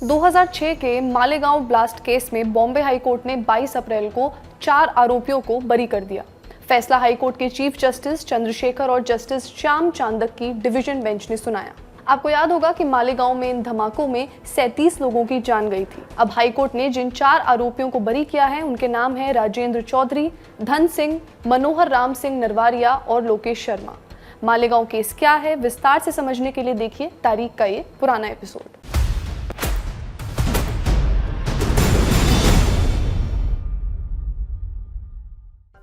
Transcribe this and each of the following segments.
2006 के Malegaon blast case में Bombay high court ने 22 अप्रैल को 4 आरोपियों को बरी कर दिया। फैसला हाई कोर्ट के चीफ जस्टिस चंद्रशेखर और जस्टिस श्याम चांदक की डिवीजन बेंच ने सुनाया। आपको याद होगा कि मालेगांव में इन धमाकों में 37 लोगों की जान गई थी। अब हाई कोर्ट ने जिन 4 आरोपियों को बरी किया है उनके नाम है राजेंद्र चौधरी, धन सिंह, मनोहर राम सिंह नरवारिया और लोकेश शर्मा। मालेगांव केस क्या है, विस्तार से समझने के लिए देखिए तारीख का ये पुराना एपिसोड।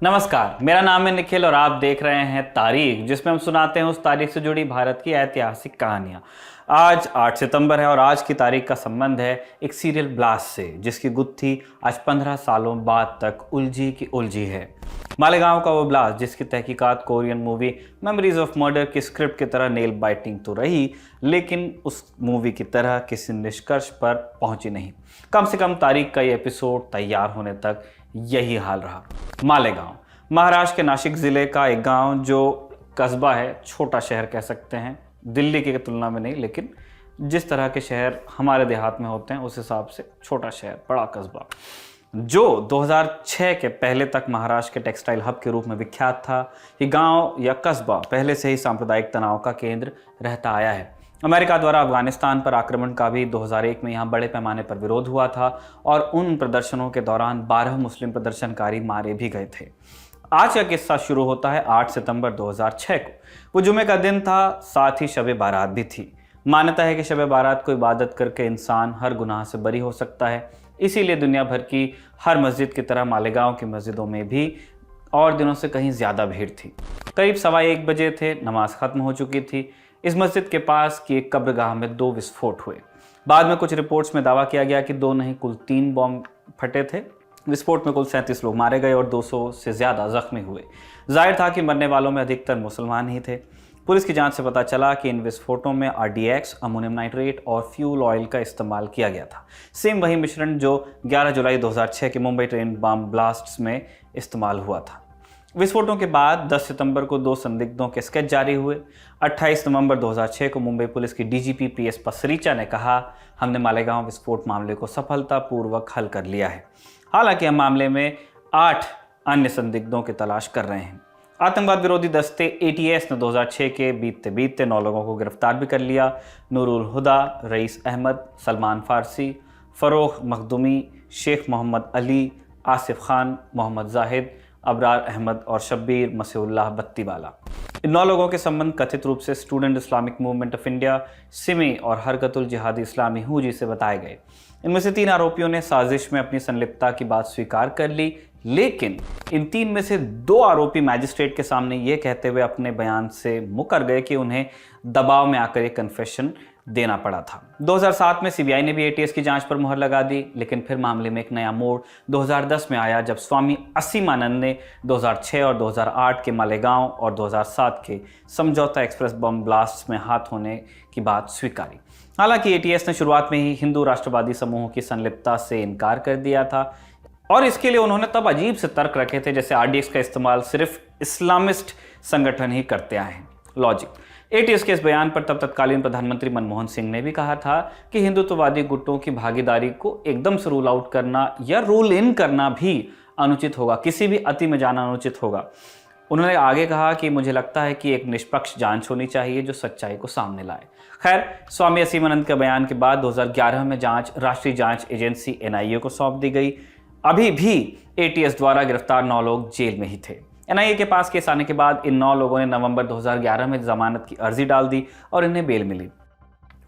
नमस्कार, मेरा नाम है निखिल और आप देख रहे हैं तारीख, जिसमें हम सुनाते हैं उस तारीख से जुड़ी भारत की ऐतिहासिक कहानियां। आज 8 सितंबर है और आज की तारीख का संबंध है एक सीरियल ब्लास्ट से, जिसकी गुत्थी आज 15 सालों बाद तक उलझी की उलझी है। मालेगांव का वो ब्लास्ट जिसकी तहकीकात Korean movie memories of murder की स्क्रिप्ट की तरह नेल बाइटिंग तो रही, लेकिन उस मूवी की तरह किसी निष्कर्ष पर पहुंची नहीं। कम से कम तारीख का ये एपिसोड तैयार होने तक यही हाल रहा। मालेगांव महाराष्ट्र के नासिक ज़िले का एक गांव जो कस्बा है, छोटा शहर कह सकते हैं, दिल्ली की तुलना में नहीं, लेकिन जिस तरह के शहर हमारे देहात में होते हैं उस हिसाब से छोटा शहर, बड़ा कस्बा, जो 2006 के पहले तक महाराष्ट्र के टेक्सटाइल हब के रूप में विख्यात था। ये गांव या कस्बा पहले से ही सांप्रदायिक तनाव का केंद्र रहता आया है। अमेरिका द्वारा अफगानिस्तान पर आक्रमण का भी 2001 में यहाँ बड़े पैमाने पर विरोध हुआ था और उन प्रदर्शनों के दौरान 12 मुस्लिम प्रदर्शनकारी मारे भी गए थे। आज का किस्सा शुरू होता है 8 सितंबर 2006 को। वो जुमे का दिन था, साथ ही शब बारात भी थी। मान्यता है कि शब बारात को इबादत करके इंसान हर गुनाह से बरी हो सकता है, इसीलिए दुनिया भर की हर मस्जिद की तरह मालेगांव की मस्जिदों में भी और दिनों से कहीं ज़्यादा भीड़ थी। करीब 1:15 बजे थे, नमाज खत्म हो चुकी थी। इस मस्जिद के पास की एक कब्रगाह में 2 विस्फोट हुए। बाद में कुछ रिपोर्ट्स में दावा किया गया कि 2 नहीं कुल 3 बॉम्ब फटे थे। विस्फोट में कुल 37 लोग मारे गए और 200 से ज़्यादा जख्मी हुए। जाहिर था कि मरने वालों में अधिकतर मुसलमान ही थे। पुलिस की जांच से पता चला कि इन विस्फोटों में RDX, अमोनियम नाइट्रेट और फ्यूल ऑयल का इस्तेमाल किया गया था। सेम वही मिश्रण जो 11 जुलाई 2006 के मुंबई ट्रेन बम ब्लास्ट में इस्तेमाल हुआ था। विस्फोटों के बाद 10 सितंबर को 2 संदिग्धों के स्केच जारी हुए। 28 नवंबर 2006 को मुंबई पुलिस की DGP PS पसरीचा ने कहा, हमने मालेगांव विस्फोट मामले को सफलतापूर्वक हल कर लिया है। हालांकि हम मामले में 8 अन्य संदिग्धों की तलाश कर रहे हैं। आतंकवाद विरोधी दस्ते ATS ने 2006 के बीतते 9 लोगों को गिरफ्तार भी कर लिया। नूरुल हुदा, रईस अहमद, सलमान फारसी, फरोख मखदूमी, शेख मोहम्मद अली, आसिफ खान, मोहम्मद जाहिद, अबरार अहमद और शब्बीर मसीहुल्लाह बत्तीवाला। इन 9 लोगों के संबंध कथित रूप से student Islamic movement of India Simi और हरकतुल जिहादी इस्लामी हुजी से बताए गए। इनमें से 3 आरोपियों ने साजिश में अपनी संलिप्तता की बात स्वीकार कर ली, लेकिन इन 3 में से 2 आरोपी मैजिस्ट्रेट के सामने ये कहते हुए अपने बयान से मुकर गए कि उन्हें दबाव में आकर एक कन्फेशन देना पड़ा था। 2007 में CBI ने भी ATS की जांच पर मुहर लगा दी, लेकिन फिर मामले में एक नया मोड़ 2010 में आया जब स्वामी असीमानंद ने 2006 और 2008 के मालेगांव और 2007 के समझौता एक्सप्रेस बम ब्लास्ट में हाथ होने की बात स्वीकारी। हालांकि ATS ने शुरुआत में ही हिंदू राष्ट्रवादी समूहों की संलिप्तता से इनकार कर दिया था और इसके लिए उन्होंने तब अजीब से तर्क रखे थे जैसे RDX का इस्तेमाल सिर्फ इस्लामिस्ट संगठन ही करते आए हैं। लॉजिक। ATS के इस बयान पर तब तत्कालीन प्रधानमंत्री मनमोहन सिंह ने भी कहा था कि हिंदुत्ववादी गुटों की भागीदारी को एकदम से रूल आउट करना या रूल इन करना भी अनुचित होगा, किसी भी अति में जाना अनुचित होगा। उन्होंने आगे कहा कि मुझे लगता है कि एक निष्पक्ष जांच होनी चाहिए जो सच्चाई को सामने लाए। खैर, स्वामी असीमानंद के बयान के बाद 2011 में जांच राष्ट्रीय जांच एजेंसी NIA को सौंप दी गई। अभी भी ATS द्वारा गिरफ्तार 9 लोग जेल में ही थे। NIA के पास केस आने के बाद इन 9 लोगों ने नवंबर 2011 में जमानत की अर्जी डाल दी और इन्हें बेल मिली।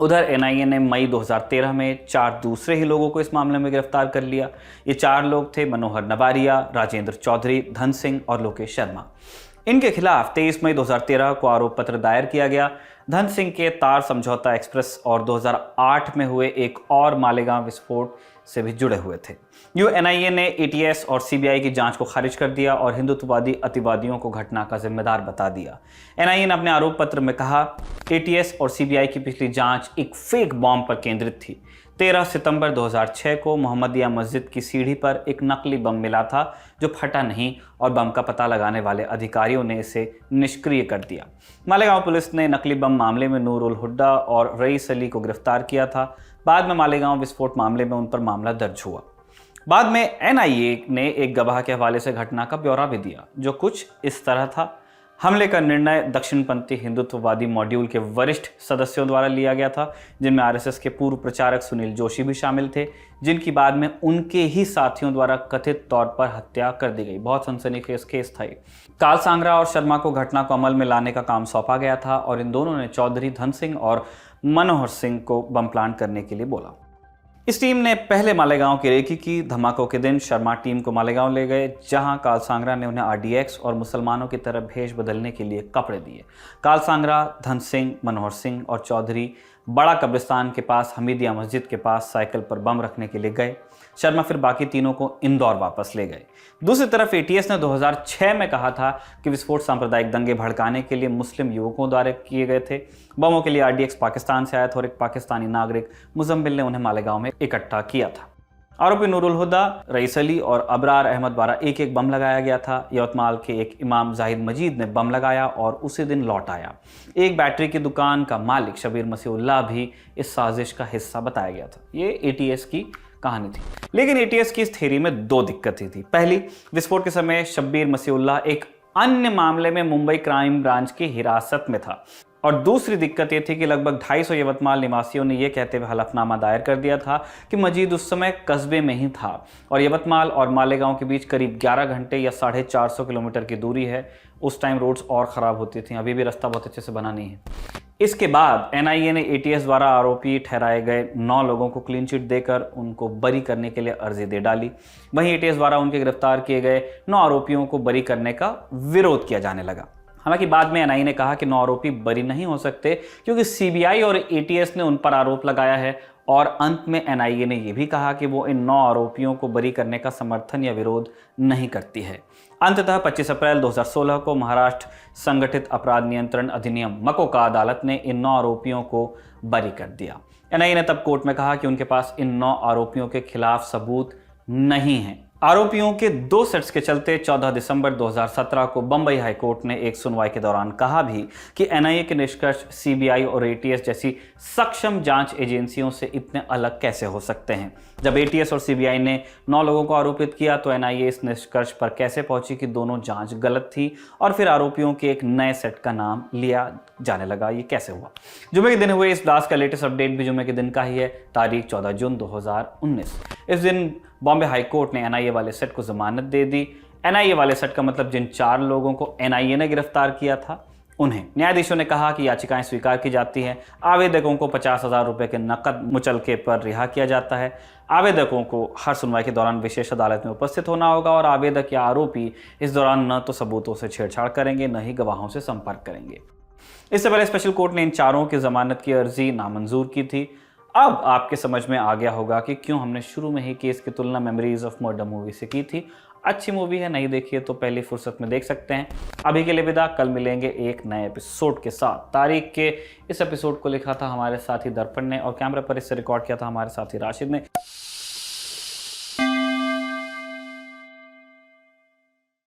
उधर NIA ने मई 2013 में 4 दूसरे ही लोगों को इस मामले में गिरफ्तार कर लिया। ये 4 लोग थे मनोहर नवारिया, राजेंद्र चौधरी, धन सिंह और लोकेश शर्मा। इनके खिलाफ 23 मई 2013 को आरोप पत्र दायर किया गया। धन सिंह के तार समझौता एक्सप्रेस और 2008 में हुए एक और मालेगांव विस्फोट से भी जुड़े हुए थे। NIA ने ATS और CBI की जांच को खारिज कर दिया और हिंदुत्ववादी अतिवादियों को घटना का जिम्मेदार बता दिया। NIA ने अपने आरोप पत्र में कहा, ATS और CBI की पिछली जांच एक फेक बॉम्ब पर केंद्रित थी। 13 सितंबर 2006 को मोहम्मदिया मस्जिद की सीढ़ी पर एक नकली बम मिला था जो फटा नहीं और बम का पता लगाने वाले अधिकारियों ने इसे निष्क्रिय कर दिया। मालेगांव पुलिस ने नकली बम मामले में नूरुल हुड्डा और रईस अली को गिरफ्तार किया था। बाद में मालेगांव विस्फोट मामले में उन पर मामला दर्ज हुआ। बाद में एनआईए ने एक गवाह के हवाले से घटना का ब्यौरा भी दिया, जो कुछ इस तरह था। हमले का निर्णय दक्षिणपंथी हिंदुत्ववादी मॉड्यूल के वरिष्ठ सदस्यों द्वारा लिया गया था, जिनमें आरएसएस के पूर्व प्रचारक सुनील जोशी भी शामिल थे, जिनकी बाद में उनके ही साथियों द्वारा कथित तौर पर हत्या कर दी गई। बहुत सनसनीखेज केस था ये। काल सांगरा और शर्मा को घटना को अमल में लाने का काम सौंपा गया था और इन दोनों ने चौधरी धन सिंह और मनोहर सिंह को बम प्लांट करने के लिए बोला। इस टीम ने पहले मालेगांव की रेकी की। धमाकों के दिन शर्मा टीम को मालेगांव ले गए, जहां काल सांगरा ने उन्हें आरडीएक्स और मुसलमानों की तरह भेष बदलने के लिए कपड़े दिए। काल सांगरा, धन सिंह, मनोहर सिंह और चौधरी बड़ा कब्रिस्तान के पास हमीदिया मस्जिद के पास साइकिल पर बम रखने के लिए गए। शर्मा फिर बाकी तीनों को इंदौर वापस ले गए। दूसरी तरफ एटीएस ने 2006 में कहा था कि विस्फोट सांप्रदायिक दंगे भड़काने के लिए मुस्लिम युवकों द्वारा किए गए थे। बमों के लिए आरडीएक्स पाकिस्तान से आया था और एक पाकिस्तानी नागरिक मुजम्मिल ने उन्हें मालेगांव में इकट्ठा किया था। आरोपी नूरुल हुदा, रईस अली और अबरार अहमद द्वारा एक एक बम लगाया गया था। यवतमाल के एक इमाम जाहिद मजीद ने बम लगाया और उसी दिन लौट आया। एक बैटरी की दुकान का मालिक शबीर मसीहुल्लाह भी इस साजिश का हिस्सा बताया गया था। ये एटीएस की कहानी थी। लेकिन एटीएस की इस थ्योरी में दो दिक्कतें थी। पहली, विस्फोट के समय शब्बीर मसीहुल्लाह एक अन्य मामले में मुंबई क्राइम ब्रांच की हिरासत में था। और दूसरी दिक्कत यह थी कि लगभग 250 यवतमाल निवासियों ने यह कहते हुए हलफनामा दायर कर दिया था कि मजीद उस समय कस्बे में ही था और यवतमाल और मालेगांव के बीच करीब 11 घंटे या 450 किलोमीटर की दूरी है। उस टाइम रोड्स और ख़राब होती थी, अभी भी रास्ता बहुत अच्छे से बना नहीं है। इसके बाद एनआईए ने एटीएस द्वारा आरोपी ठहराए गए 9 लोगों को क्लीन चिट देकर उनको बरी करने के लिए अर्जी दे डाली। वहीं एटीएस द्वारा उनके गिरफ्तार किए गए 9 आरोपियों को बरी करने का विरोध किया जाने लगा। हालांकि बाद में एनआईए ने कहा कि 9 आरोपी बरी नहीं हो सकते क्योंकि सीबीआई और एटीएस ने उन पर आरोप लगाया है। और अंत में एनआईए ने यह भी कहा कि वो इन 9 आरोपियों को बरी करने का समर्थन या विरोध नहीं करती है। अंततः 25 अप्रैल 2016 को महाराष्ट्र संगठित अपराध नियंत्रण अधिनियम मकोका अदालत ने इन 9 आरोपियों को बरी कर दिया। एनआईए ने तब कोर्ट में कहा कि उनके पास इन 9 आरोपियों के खिलाफ सबूत नहीं है। आरोपियों के 2 सेट्स के चलते 14 दिसंबर 2017 को बंबई हाईकोर्ट ने एक सुनवाई के दौरान कहा भी कि एनआईए के निष्कर्ष सीबीआई और एटीएस जैसी सक्षम जांच एजेंसियों से इतने अलग कैसे हो सकते हैं। जब एटीएस और सीबीआई ने 9 लोगों को आरोपित किया तो एनआईए इस निष्कर्ष पर कैसे पहुंची कि दोनों जांच गलत थी और फिर आरोपियों के एक नए सेट का नाम लिया जाने लगा। ये कैसे हुआ? जुमे के दिन हुए इस ब्लास्ट का लेटेस्ट अपडेट भी जुमे के दिन का ही है, तारीख 14 जून 2019। इस दिन बॉम्बे हाईकोर्ट ने एनआईए वाले सेट को जमानत दे दी। एनआईए वाले सेट का मतलब जिन 4 लोगों को एनआईए ने गिरफ्तार किया था उन्हें। न्यायाधीशों ने कहा कि याचिकाएं स्वीकार की जाती हैं। आवेदकों को 50,000 रुपए के नकद मुचलके पर रिहा किया जाता है। आवेदकों को हर सुनवाई के दौरान विशेष अदालत में उपस्थित होना होगा और आवेदक या आरोपी इस दौरान न तो सबूतों से छेड़छाड़ करेंगे, न ही गवाहों से संपर्क करेंगे। इससे पहले स्पेशल कोर्ट ने इन 4 की जमानत की अर्जी नामंजूर की थी। अब आपके समझ में आ गया होगा कि क्यों हमने शुरू में ही केस की तुलना मेमोरीज ऑफ मर्डर मूवी से की थी। अच्छी मूवी है, नहीं देखिए तो पहली फुर्सत में देख सकते हैं। अभी के लिए विदा, कल मिलेंगे एक नए एपिसोड के साथ। तारीख के इस एपिसोड को लिखा था हमारे साथी दर्पण ने और कैमरा पर इससे रिकॉर्ड किया था हमारे साथी राशिद ने।